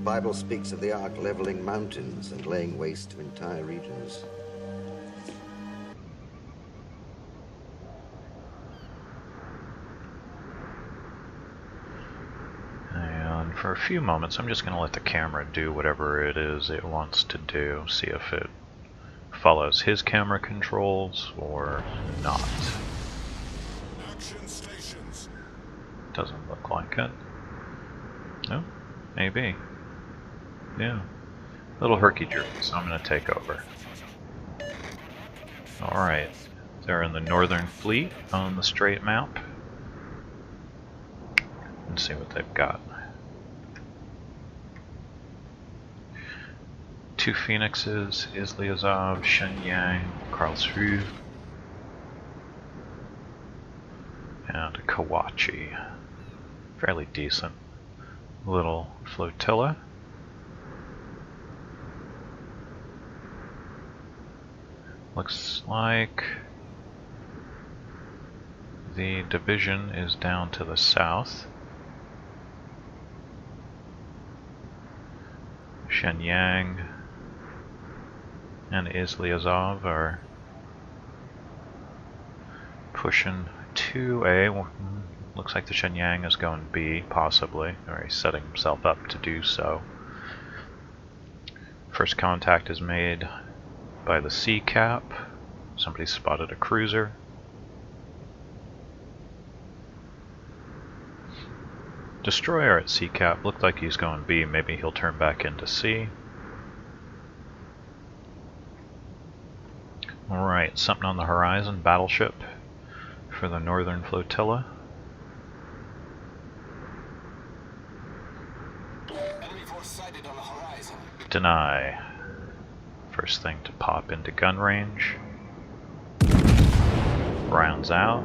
Bible speaks of the Ark leveling mountains and laying waste to entire regions. And for a few moments, I'm just going to let the camera do whatever it is it wants to do. See if it follows his camera controls or not. Action stations. Doesn't look like it. No, maybe. Yeah. Little herky-jerky, so I'm going to take over. Alright. They're in the Northern Fleet on the straight map. Let's see what they've got. 2 Phoenixes, Izlyazov, Shenyang, Karlsruhe, and a Kawachi. Fairly decent little flotilla. Looks like the division is down to the south. Shenyang and Izlyazov are pushing to A. Looks like the Shenyang is going B, possibly, or he's setting himself up to do so. First contact is made by the sea cap. Somebody spotted a cruiser. Destroyer at sea cap looked like he's going B. Maybe he'll turn back into C. Alright, something on the horizon. Battleship for the Northern Flotilla. Enemy force sighted on the horizon. Deny. First thing to pop into gun range. Rounds out.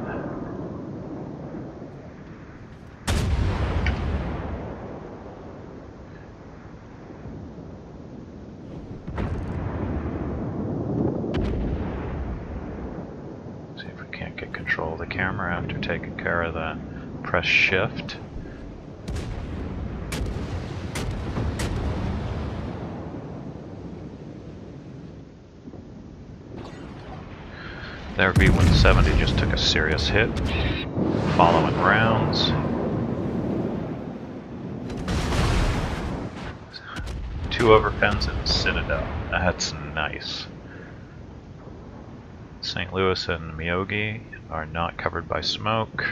See if we can't get control of the camera after taking care of that. Press shift. Their V-170 just took a serious hit. Following rounds. Two overpens and Citadel. That's nice. St. Louis and Myogi are not covered by smoke.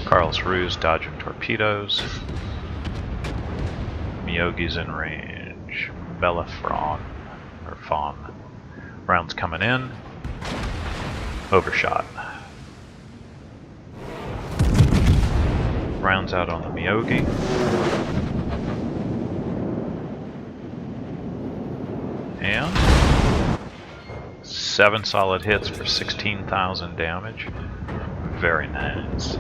Karlsruhe's dodging torpedoes. Myogi's in range. Belafron, or Fawn. Rounds coming in. Overshot. Rounds out on the Myogi. And 7 solid hits for 16,000 damage. Very nice.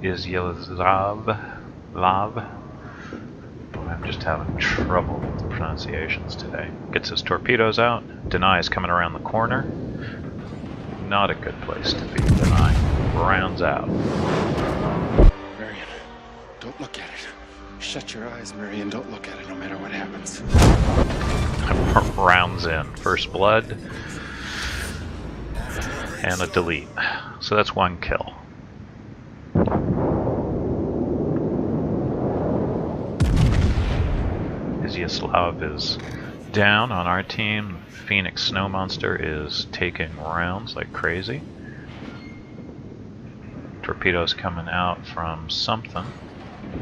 Izlyazov. I'm just having trouble with the pronunciations today. Gets his torpedoes out. Deny is coming around the corner. Not a good place to be, Deny. Rounds out. Marion, don't look at it. Shut your eyes, Marion. Don't look at it no matter what happens. Rounds in. First blood. And a delete. So that's 1 kill. Izyaslav is down on our team. Phoenix Snow Monster is taking rounds like crazy. Torpedoes coming out from something.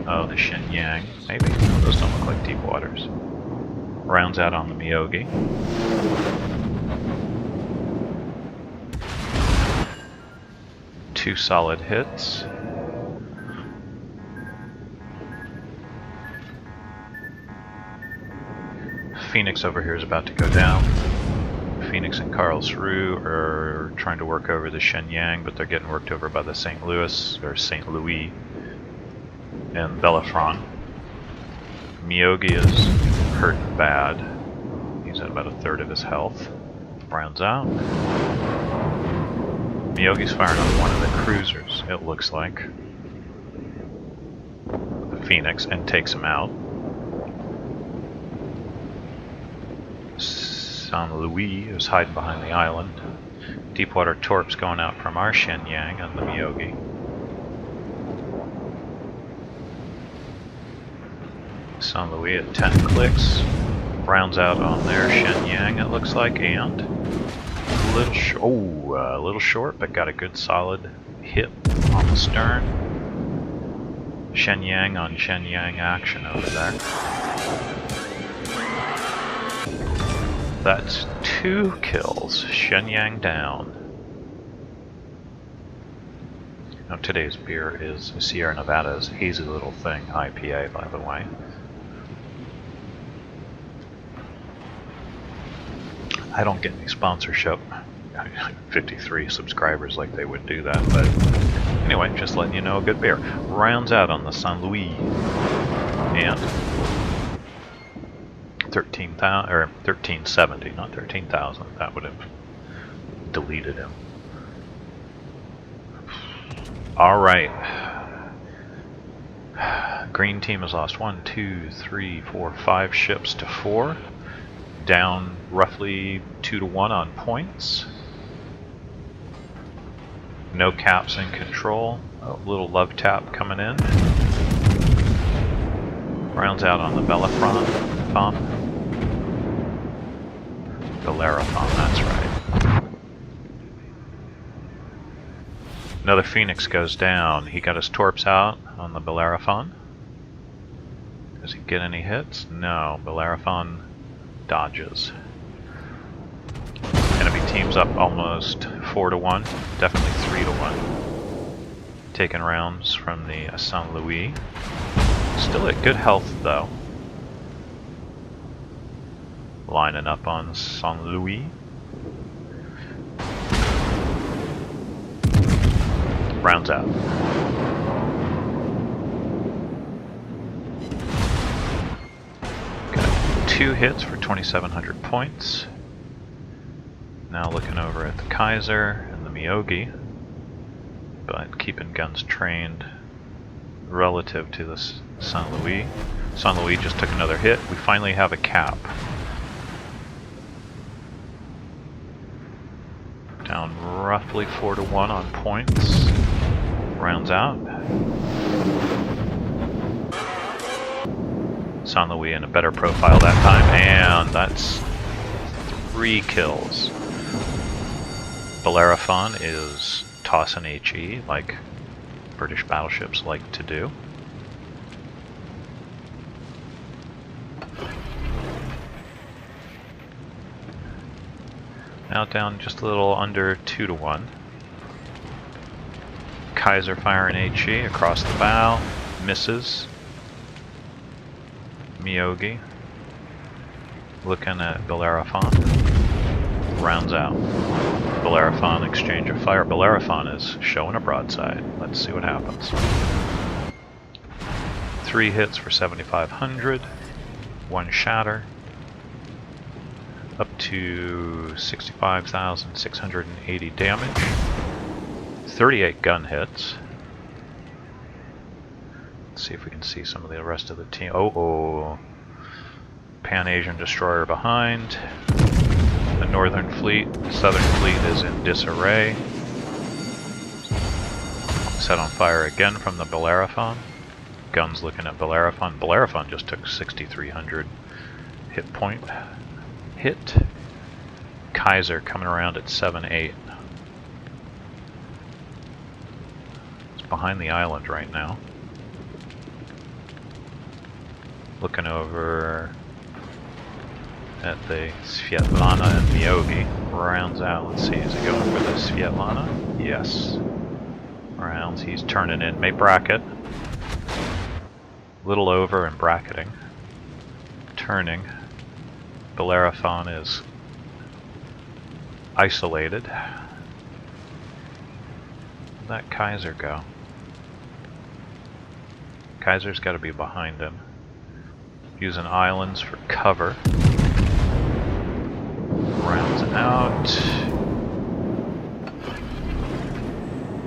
Oh, the Shenyang. Maybe. Oh, those don't look like deep waters. Rounds out on the Myogi. Two solid hits. Phoenix over here is about to go down. Phoenix and Karlsruhe are trying to work over the Shenyang, but they're getting worked over by the St. Louis, or St. Louis, and Belafron. Myogi is hurt bad. He's at about 1/3 of his health. Rounds out. Myogi's firing on one of the cruisers, it looks like. Phoenix and takes him out. San Luis is hiding behind the island. Deepwater torps going out from our Shenyang and the Miyogi. San Luis at 10 clicks. Rounds out on their Shenyang, it looks like, and a little short, but got a good solid hit on the stern. Shenyang on Shenyang action over there. That's 2 kills. Shenyang down. Now today's beer is Sierra Nevada's Hazy Little Thing IPA, by the way. I don't get any sponsorship. 53 subscribers like they would do that, but anyway, just letting you know, a good beer. Rounds out on the San Luis and 13,000 or 1370, not 13,000. That would have deleted him. All right. Green team has lost 1, 2, 3, 4, 5 ships to 4. Down roughly 2 to 1 on points. No caps in control. A little love tap coming in. Rounds out on the Bellerophon. Bellerophon, that's right. Another Phoenix goes down. He got his torps out on the Bellerophon. Does he get any hits? No. Bellerophon dodges. Enemy team's up almost 4 to 1, definitely 3 to 1. Taking rounds from the San Luis. Still at good health though. Lining up on San Luis. Rounds out. Got 2 hits for 2,700 points. Now looking over at the Kaiser and the Miyogi, but keeping guns trained relative to the San Luis. San Luis just took another hit. We finally have a cap. Down roughly 4 to 1 on points. Rounds out. San Luis in a better profile that time, and that's 3 kills. Bellerophon is tossing HE like British battleships like to do. Now down just a little under 2 to 1. Kaiser firing HE across the bow, misses. Miyogi looking at Bellerophon, rounds out. Bellerophon exchange of fire. Bellerophon is showing a broadside. Let's see what happens. 3 hits for 7,500, 1 shatter, up to 65,680 damage, 38 gun hits. Let's see if we can see some of the rest of the team. Oh, Pan-Asian destroyer behind. The Northern Fleet, the Southern Fleet is in disarray. Set on fire again from the Bellerophon. Guns looking at Bellerophon. Bellerophon just took 6,300 hit point. Hit. Kaiser coming around at 7-8. It's behind the island right now. Looking over at the Svetlana and Miyogi. Rounds out. Let's see, is he going for the Svetlana? Yes. Rounds, he's turning in. May bracket. Little over and bracketing. Turning. Bellerophon is isolated. Where'd that Kaiser go? Kaiser's got to be behind him. Using islands for cover. Rounds out.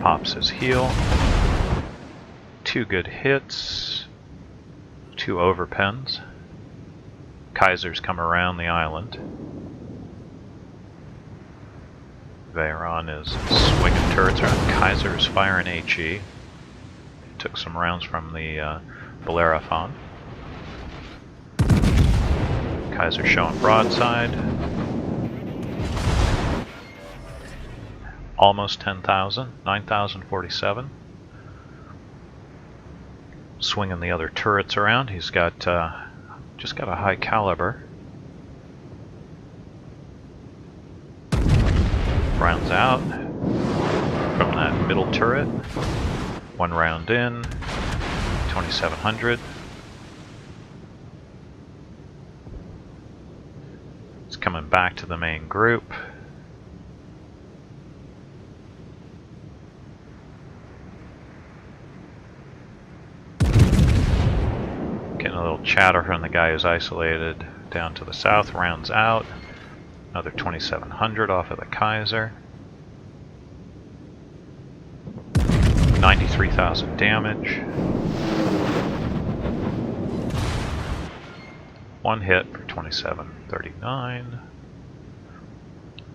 Pops his heel. 2 good hits. 2 overpens. Kaiser's come around the island. Veyron is swinging turrets around. Kaiser's firing HE. Took some rounds from the Bellerophon. Kaiser showing broadside. Almost 10,000, 9,047. Swinging the other turrets around. He's got just got a high caliber. Rounds out from that middle turret. 1 round in. 2,700. It's coming back to the main group. Getting a little chatter from the guy who's isolated down to the south. Rounds out. Another 2,700 off of the Kaiser. 93,000 damage. 1 hit for 2,739.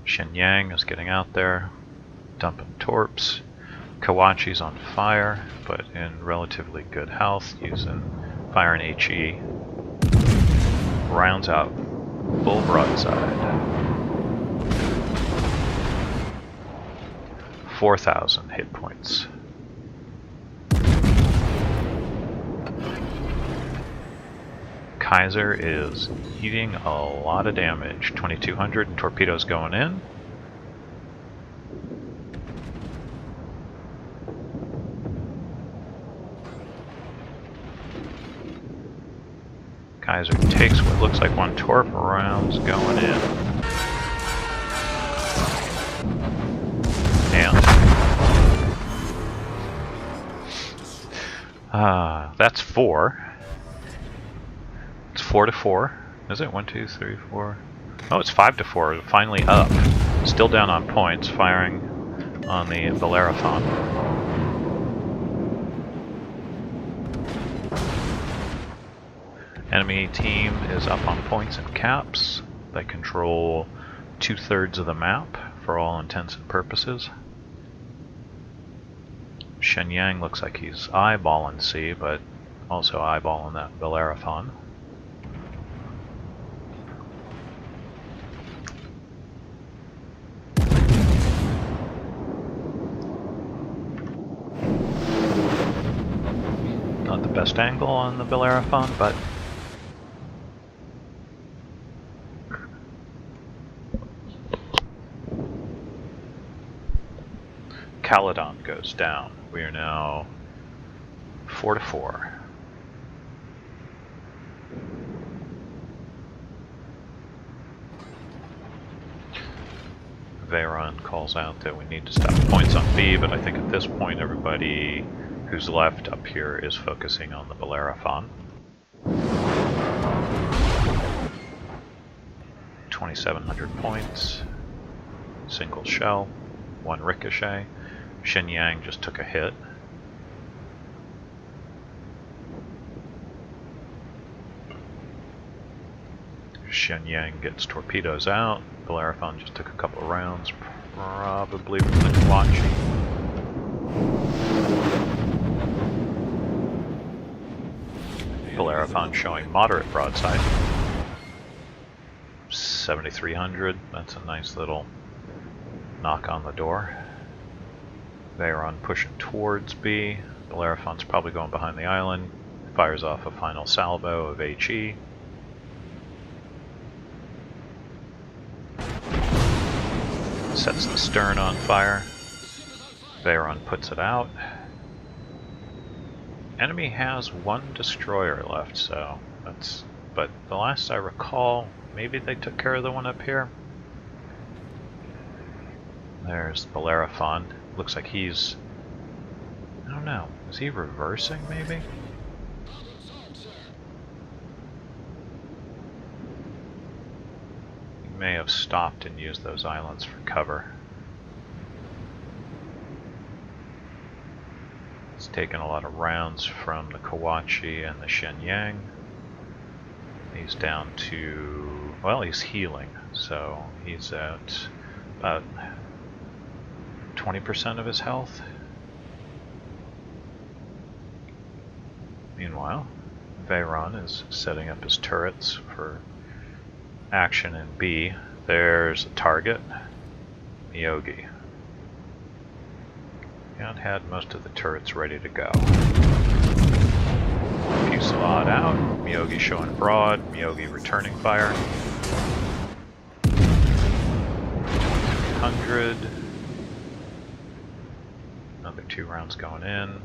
Shenyang is getting out there, dumping torps. Kawachi's on fire, but in relatively good health, using fire and HE. Rounds out full broadside. 4,000 hit points. Kaiser is eating a lot of damage. 2,200 and torpedoes going in. Kaiser takes what looks like 1 torp. Rounds going in. And that's 4. It's 4 to 4. Is it? 1, 2, 3, 4. Oh, it's 5 to 4. Finally up. Still down on points. Firing on the Bellerophon. Enemy team is up on points and caps. They control 2/3 of the map for all intents and purposes. Shenyang looks like he's eyeballing C, but also eyeballing that Bellerophon. Not the best angle on the Bellerophon, but Caledon goes down. We are now 4 to 4. Veyron calls out that we need to stop points on B, but I think at this point everybody who's left up here is focusing on the Bellerophon. 2,700 points. Single shell. 1 ricochet. Shenyang just took a hit. Shenyang gets torpedoes out. Bellerophon just took a couple of rounds, probably from the Kawachi. Bellerophon showing moderate broadside. 7,300. That's a nice little knock on the door. Veyron pushing towards B. Bellerophon's probably going behind the island. Fires off a final salvo of HE. Sets the stern on fire. Veyron puts it out. Enemy has 1 destroyer left, so that's... But the last I recall, maybe they took care of the one up here. There's Bellerophon. Looks like he's... I don't know. Is he reversing, maybe? He may have stopped and used those islands for cover. It's taken a lot of rounds from the Kawachi and the Shenyang. He's down to, well, he's healing, so he's at about 20% of his health. Meanwhile, Veyron is setting up his turrets for action in B. There's a target, Miyogi. And had most of the turrets ready to go. Fusillade out, Miyogi showing broad, Miyogi returning fire. 2300. Another 2 rounds going in.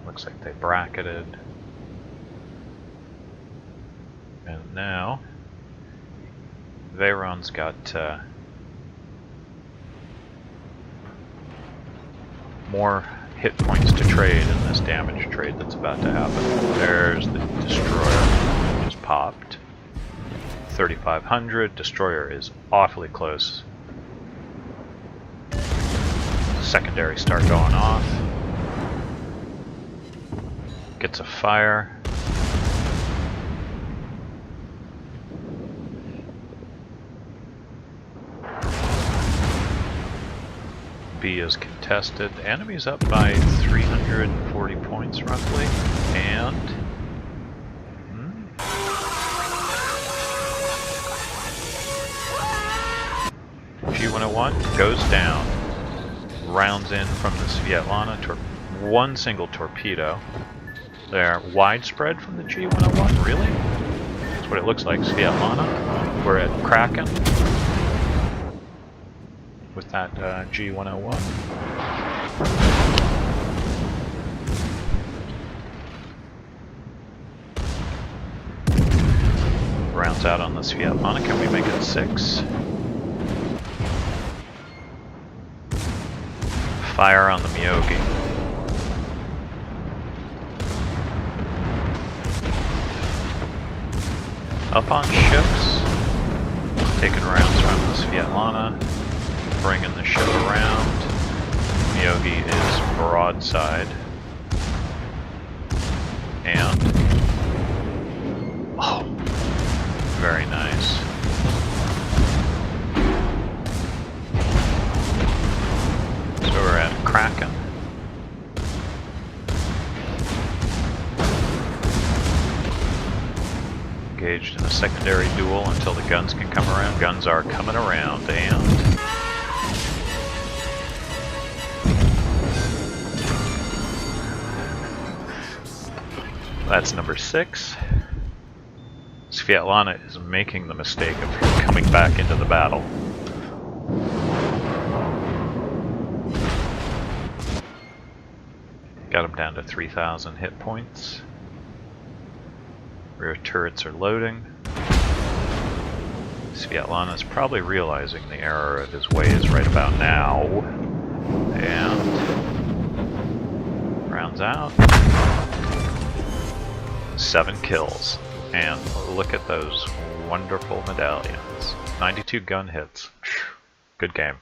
Looks like they bracketed. And now, Veyron's got more hit points to trade in this damage trade that's about to happen. There's the destroyer, just popped. 3,500. Destroyer is awfully close. Secondary start going off. Gets a fire. B is contested. Enemy's up by 340 points roughly, and G101 goes down. Rounds in from the Svetlana. One single torpedo. They're widespread from the G101. Really? That's what it looks like. Svetlana. We're at Kraken with that G101. Rounds out on the Svetlana. Can we make it 6? Fire on the Miyogi. Up on ships. Taking rounds from the Svetlana. Bringing the ship around. Miyogi is broadside. And oh, very nice. So we're at Kraken. Engaged in a secondary duel until the guns can come around. Guns are coming around, and that's number 6. Svetlana is making the mistake of coming back into the battle. Got him down to 3,000 hit points. Rear turrets are loading. Svetlana is probably realizing the error of his ways right about now. And rounds out. 7 kills. And look at those wonderful medallions. 92 gun hits. Good game.